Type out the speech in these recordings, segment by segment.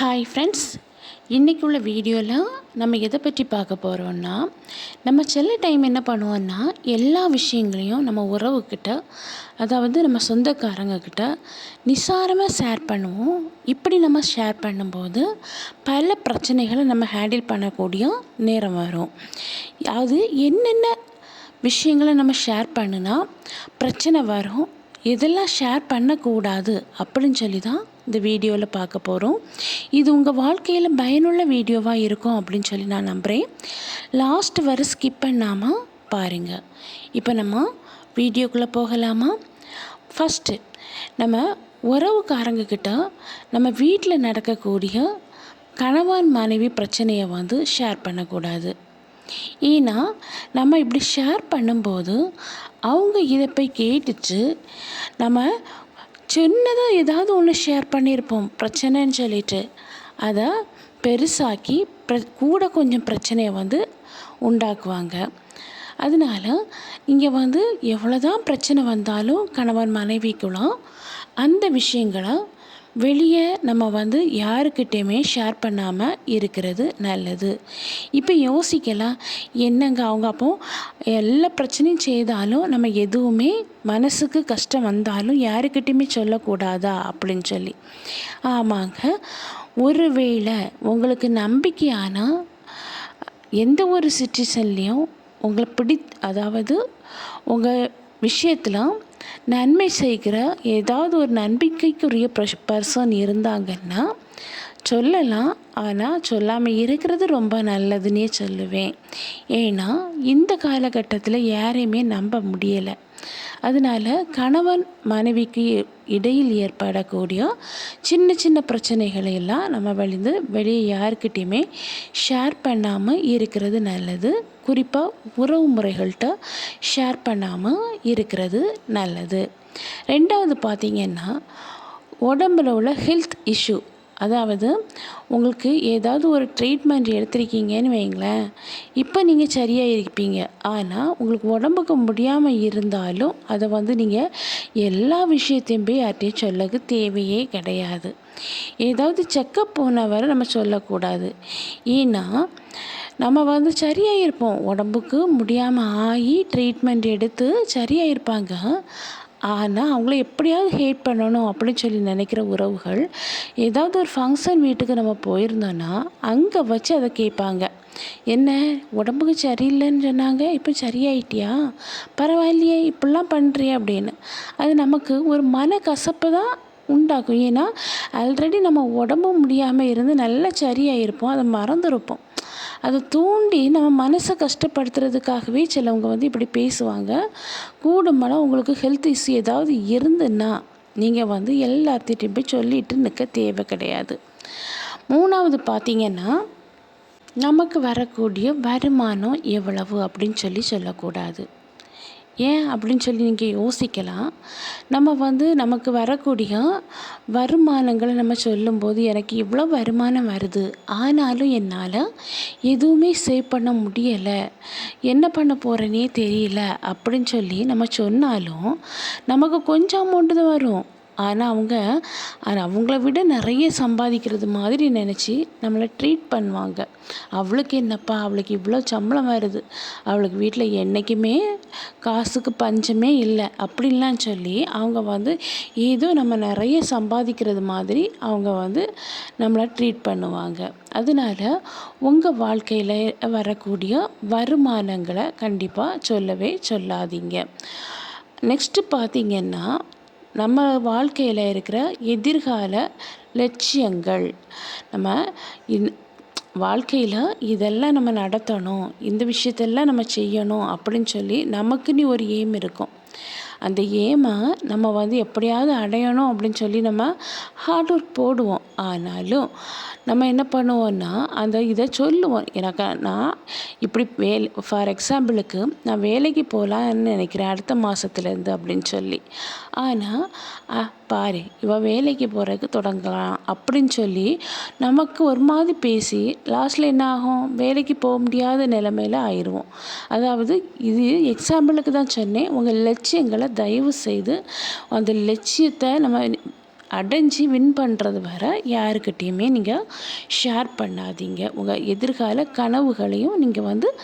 Hi friends, இன்றைக்கி உள்ள வீடியோவில் நம்ம எதை பற்றி பார்க்க போகிறோன்னா, நம்ம சில டைம் என்ன பண்ணுவோன்னா எல்லா விஷயங்களையும் நம்ம உறவுக்கிட்ட, அதாவது நம்ம சொந்தக்காரங்கக்கிட்ட நிசாரமாக ஷேர் பண்ணுவோம். இப்படி நம்ம ஷேர் பண்ணும்போது பல பிரச்சனைகளை நம்ம ஹேண்டில் பண்ணக்கூடிய நேரம் வரும். அது என்னென்ன விஷயங்களை நம்ம ஷேர் பண்ணுனா பிரச்சனை வரும், எதெல்லாம் ஷேர் பண்ணக்கூடாது அப்படின்னு சொல்லி தான் இந்த வீடியோவில் பார்க்க போகிறோம். இது உங்கள் வாழ்க்கையில் பயனுள்ள வீடியோவாக இருக்கும் அப்படின்னு சொல்லி நான் நம்புகிறேன். லாஸ்ட் வரை ஸ்கிப் பண்ணாமல் பாருங்கள். இப்போ நம்ம வீடியோக்குள்ளே போகலாமா? ஃபஸ்ட்டு நம்ம உறவுக்காரங்கக்கிட்ட நம்ம வீட்டில் நடக்கக்கூடிய கணவன் மனைவி பிரச்சனையை ஷேர் பண்ணக்கூடாது. ஏன்னா நம்ம இப்படி ஷேர் பண்ணும்போது அவங்க இதை போய் கேட்டுட்டு நம்ம சின்னதாக ஏதாவது ஒன்று ஷேர் பண்ணியிருப்போம் பிரச்சனைன்னு சொல்லிட்டு அதை பெருசாக்கி கூட கொஞ்சம் பிரச்சனையை உண்டாக்குவாங்க. அதனால இங்கே எவ்வளோதான் பிரச்சனை வந்தாலும் கணவன் மனைவிக்குள்ள அந்த விஷயங்களை வெளியே நம்ம யாருக்கிட்டேயுமே ஷேர் பண்ணாமல் இருக்கிறது நல்லது. இப்போ யோசிக்கலாம், என்னங்க அவங்க அப்போ எல்லா பிரச்சனையும் செய்தாலும் நம்ம எதுவுமே மனசுக்கு கஷ்டம் வந்தாலும் யாருக்கிட்டேயுமே சொல்லக்கூடாதா அப்படின்னு சொல்லி. ஆமாங்க, ஒருவேளை உங்களுக்கு நம்பிக்கையான எந்த ஒரு சிச்சுவேஷன்லேயும் உங்களை அதாவது உங்கள் விஷயத்தில் நன்மை செய்கிற ஏதாவது ஒரு நம்பிக்கைக்குரிய பர்சன் இருந்தாங்கன்னா சொல்லலாம். ஆனால் சொல்லாமல் இருக்கிறது ரொம்ப நல்லதுன்னே சொல்லுவேன். ஏன்னா இந்த காலகட்டத்தில் யாரையுமே நம்ப முடியலை. அதனால் கணவன் மனைவிக்கு இடையில் ஏற்படக்கூடிய சின்ன சின்ன பிரச்சனைகளை எல்லாம் நம்ம வெளியே யாருக்கிட்டையுமே ஷேர் பண்ணாமல் இருக்கிறது நல்லது. குறிப்பாக உறவு முறைகள்கிட்ட ஷேர் பண்ணாமல் இருக்கிறது நல்லது. ரெண்டாவது பார்த்திங்கன்னா, உடம்பில் உள்ள ஹெல்த் இஷ்யூ, அதாவது உங்களுக்கு ஏதாவது ஒரு ட்ரீட்மெண்ட் எடுத்திருக்கீங்கன்னு வைங்களேன், இப்போ நீங்கள் சரியாக இருப்பீங்க. ஆனால் உங்களுக்கு உடம்புக்கு முடியாமல் இருந்தாலும் அதை நீங்கள் எல்லா விஷயத்தையும் போய் யார்ட்டையும் சொல்லக்கு தேவையே கிடையாது. ஏதாவது செக்கப் போன வரை நம்ம சொல்லக்கூடாது. ஏன்னா நம்ம சரியாக இருப்போம், உடம்புக்கு முடியாமல் ஆகி ட்ரீட்மெண்ட் எடுத்து சரியாக இருப்பாங்க. ஆனால் அவங்கள எப்படியாவது ஹேட் பண்ணணும் அப்படின்னு சொல்லி நினைக்கிற உறவுகள் ஏதாவது ஒரு ஃபங்க்ஷன் வீட்டுக்கு நம்ம போயிருந்தோன்னா அங்கே வச்சு அதை கேட்பாங்க. என்ன உடம்புக்கு சரியில்லைன்னு சொன்னாங்க, இப்போ சரியாயிட்டியா, பரவாயில்லையே இப்படிலாம் பண்ணுறிய அப்படின்னு. அது நமக்கு ஒரு மன கசப்பு தான் உண்டாக்கும். ஏன்னா ஆல்ரெடி நம்ம உடம்பு முடியாமல் இருந்து நல்லா சரியாக இருப்போம், அதை மறந்துருப்போம். அதை தூண்டி நம்ம மனசை கஷ்டப்படுத்துறதுக்காகவே சிலவங்க இப்படி பேசுவாங்க. கூடுமானால் உங்களுக்கு ஹெல்த் இஷ்யூ ஏதாவது இருந்துன்னா நீங்கள் எல்லார்த்திட்டையும் போய் சொல்லிட்டு நிற்க தேவை கிடையாது. மூணாவது பார்த்திங்கன்னா, நமக்கு வரக்கூடிய வருமானம் எவ்வளவு அப்படின்னு சொல்லக்கூடாது. ஏன் அப்படின்னு சொல்லி நீங்கள் யோசிக்கலாம். நம்ம நமக்கு வரக்கூடிய வருமானங்களை நம்ம சொல்லும்போது எனக்கு இவ்வளோ வருமானம் வருது, ஆனாலும் என்னால் எதுவுமே சேவ் பண்ண முடியலை, என்ன பண்ண போகிறேனே தெரியல அப்படின்னு சொல்லி நம்ம சொன்னாலும் நமக்கு கொஞ்சம் அமௌண்ட்டு தான் வரும். ஆனால் அவங்கள விட நிறைய சம்பாதிக்கிறது மாதிரி நினச்சி நம்மளை ட்ரீட் பண்ணுவாங்க. அவளுக்கு என்னப்பா, அவளுக்கு இவ்வளோ சம்பளம் வருது, அவளுக்கு வீட்டில் என்றைக்குமே காசுக்கு பஞ்சமே இல்லை அப்படின்லாம் சொல்லி அவங்க ஏதோ நம்ம நிறைய சம்பாதிக்கிறது மாதிரி அவங்க நம்மளை ட்ரீட் பண்ணுவாங்க. அதனால் உங்கள் வாழ்க்கையில் வரக்கூடிய வருமானங்களை கண்டிப்பாக சொல்லவே சொல்லாதீங்க. நெக்ஸ்ட்டு பார்த்திங்கன்னா, நம்ம வாழ்க்கையில் இருக்கிற எதிர்கால லட்சியங்கள், நம்ம வாழ்க்கையில் இதெல்லாம் நம்ம நடத்தணும், இந்த விஷயத்தெல்லாம் நம்ம செய்யணும் அப்படின்னு சொல்லி நமக்குன்னு ஒரு எய்ம் இருக்கும். அந்த எய்மை நம்ம எப்படியாவது அடையணும் அப்படின்னு சொல்லி நம்ம ஹார்ட் ஒர்க் போடுவோம். ஆனாலும் நம்ம என்ன பண்ணுவோன்னா இதை சொல்லுவோம், நான் இப்படி ஃபார் எக்ஸாம்பிளுக்கு நான் வேலைக்கு போகலான்னு நினைக்கிறேன் அடுத்த மாதத்துலேருந்து அப்படின்னு சொல்லி. ஆனால் பாரு இவள் வேலைக்கு போகிறதுக்கு தொடங்கலாம் அப்படின்னு சொல்லி நமக்கு ஒரு மாதிரி பேசி லாஸ்ட்டில் என்ன ஆகும், வேலைக்கு போக முடியாத நிலைமையில் ஆயிடுவோம். அதாவது இது எக்ஸாம்பிளுக்கு தான் சொன்னேன். உங்கள் லட்சியங்களை தயவு செய்து அந்த லட்சியத்தை நம்ம அடைஞ்சி வின் பண்ணுறது வர யாருக்கிட்டேயுமே நீங்கள் ஷேர் பண்ணாதீங்க. உங்கள் எதிர்கால கனவுகளையும் நீங்கள்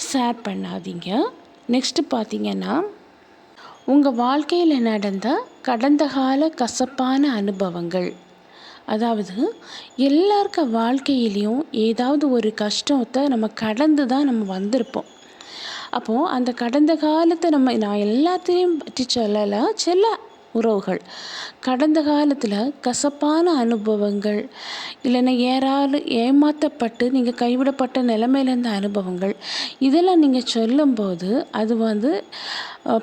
ஷேர் பண்ணாதீங்க. நெக்ஸ்ட்டு பார்த்தீங்கன்னா, உங்கள் வாழ்க்கையில் நடந்த கடந்த கால கசப்பான அனுபவங்கள். அதாவது எல்லாருக்க வாழ்க்கையிலையும் ஏதாவது ஒரு கஷ்டத்தை நம்ம கடந்து தான் நம்ம வந்திருப்போம். அப்போது அந்த கடந்த காலத்தை நான் எல்லாத்தையும் பற்றி சொல்லலை, சில உறவுகள் கடந்த காலத்தில் கசப்பான அனுபவங்கள், இல்லைன்னா யாராலும் ஏமாற்றப்பட்டு நீங்கள் கைவிடப்பட்ட நிலைமையில இருந்த அனுபவங்கள், இதெல்லாம் நீங்கள் சொல்லும்போது அது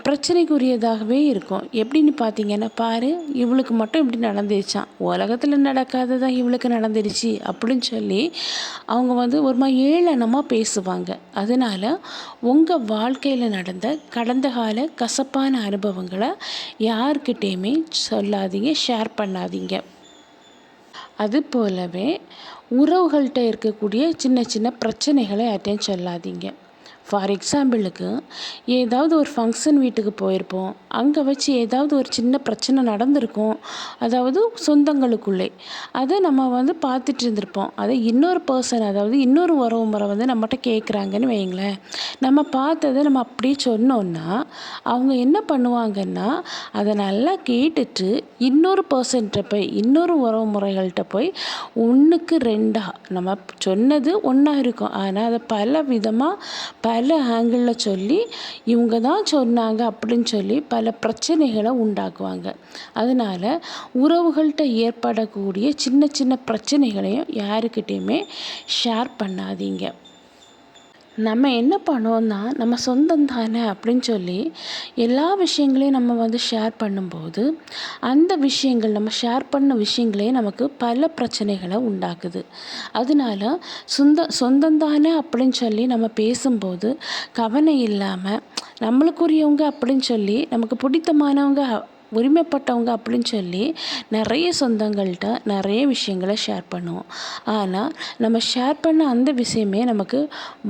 பிரச்சனைக்குரியதாகவே இருக்கும். எப்படின்னு பார்த்தீங்கன்னா, பாரு இவளுக்கு மட்டும் இப்படி நடந்துருச்சான், உலகத்தில் நடக்காததான் இவளுக்கு நடந்துருச்சு அப்படின்னு சொல்லி அவங்க ஒரு மாதிரி ஏளனமாக பேசுவாங்க. அதனால் உங்கள் வாழ்க்கையில் நடந்த கடந்த கால கசப்பான அனுபவங்களை யார்கிட்டேயுமே சொல்லாதீங்க, ஷேர் பண்ணாதீங்க. அது போலவே உறவுகள்கிட்ட இருக்கக்கூடிய சின்ன சின்ன பிரச்சனைகளை யார்ட்டையும் சொல்லாதீங்க. ஃபார் எக்ஸாம்பிளுக்கு, ஏதாவது ஒரு ஃபங்க்ஷன் வீட்டுக்கு போயிருப்போம், அங்கே வச்சு ஏதாவது ஒரு சின்ன பிரச்சனை நடந்திருக்கும், அதாவது சொந்தங்களுக்குள்ளே. அதை நம்ம பார்த்துட்டு இருந்திருப்போம். அதை இன்னொரு பர்சன், அதாவது இன்னொரு உறவு முறை நம்மகிட்ட கேட்குறாங்கன்னு வைங்களேன். நம்ம பார்த்ததை நம்ம அப்படியே சொன்னோன்னா அவங்க என்ன பண்ணுவாங்கன்னா, அதை நல்லா கேட்டுட்டு இன்னொரு பர்சன்கிட்ட போய், இன்னொரு உறவு முறைகள்கிட்ட போய் 1க்கு 2 நம்ம சொன்னது ஒன்றா இருக்கும், ஆனால் அதை பல விதமாக பல ஆங்கிளில் சொல்லி இவங்க தான் சொன்னாங்க அப்படின்னு சொல்லி பல பிரச்சனைகளை உண்டாக்குவாங்க. அதனால் உறவுகள்கிட்ட ஏற்படக்கூடிய சின்ன சின்ன பிரச்சனைகளையும் யாருக்கிட்டேயுமே ஷேர் பண்ணாதீங்க. நம்ம என்ன பண்ணோன்னா, நம்ம சொந்தம் தானே அப்படின்னு சொல்லி எல்லா விஷயங்களையும் நம்ம ஷேர் பண்ணும்போது, அந்த விஷயங்கள் நம்ம ஷேர் பண்ண விஷயங்களே நமக்கு பல பிரச்சனைகளை உண்டாக்குது. அதனால சொந்தம் தானே அப்படின்னு சொல்லி நம்ம பேசும்போது கவனம் இல்லாமல், நம்மளுக்குரியவங்க அப்படின்னு சொல்லி, நமக்கு பிடித்தமானவங்க, உரிமைப்பட்டவங்க அப்படின்னு சொல்லி நிறைய சொந்தங்கள்கிட்ட நிறைய விஷயங்களை ஷேர் பண்ணுவோம். ஆனால் நம்ம ஷேர் பண்ண அந்த விஷயமே நமக்கு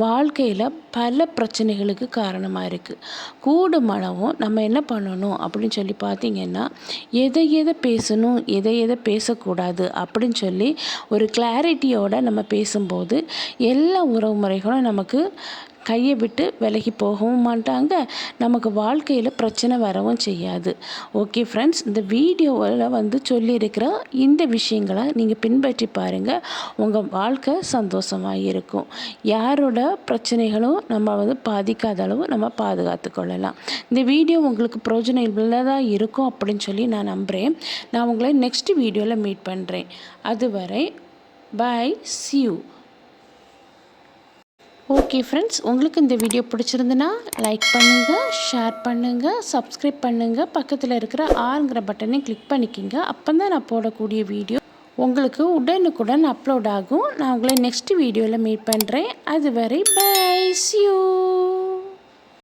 வாழ்க்கையில் பல பிரச்சனைகளுக்கு காரணமாக இருக்குது. கூடுமானவும் நம்ம என்ன பண்ணணும் அப்படின்னு சொல்லி பார்த்திங்கன்னா, எதை பேசணும், எதை பேசக்கூடாது அப்படின்னு சொல்லி ஒரு கிளாரிட்டியோடு நம்ம பேசும்போது எல்லா உறவு முறைகளும் நமக்கு கையை விட்டு விலகி போகவும் மாட்டாங்க, நமக்கு வாழ்க்கையில் பிரச்சனை வரவும் செய்யாது. ஓகே ஃப்ரெண்ட்ஸ், இந்த வீடியோவில் சொல்லியிருக்கிற இந்த விஷயங்களை நீங்கள் பின்பற்றி பாருங்கள். உங்கள் வாழ்க்கை சந்தோஷமாக இருக்கும். யாரோட பிரச்சனைகளும் நம்ம பாதிக்காத அளவு நம்ம பாதுகாத்து கொள்ளலாம். இந்த வீடியோ உங்களுக்கு பிரயோஜனம் உள்ளதாக இருக்கும் அப்படின்னு சொல்லி நான் நம்புகிறேன். நான் உங்களை நெக்ஸ்ட் வீடியோவில் மீட் பண்ணுறேன். அதுவரை bye, see you. Okay friends, உங்களுக்கு இந்த வீடியோ பிடிச்சிருந்துன்னா லைக் பண்ணுங்கள், ஷேர் பண்ணுங்கள், சப்ஸ்கிரைப் பண்ணுங்கள், பக்கத்தில் இருக்கிற ஆல்ங்கிற பட்டனையும் கிளிக் பண்ணிக்கிங்க. அப்போ தான் நான் போடக்கூடிய வீடியோ உங்களுக்கு உடனுக்குடன் அப்லோட் ஆகும். நான் உங்களை நெக்ஸ்ட் வீடியோவில் மீட் பண்ணுறேன். அதுவரை பை, see you.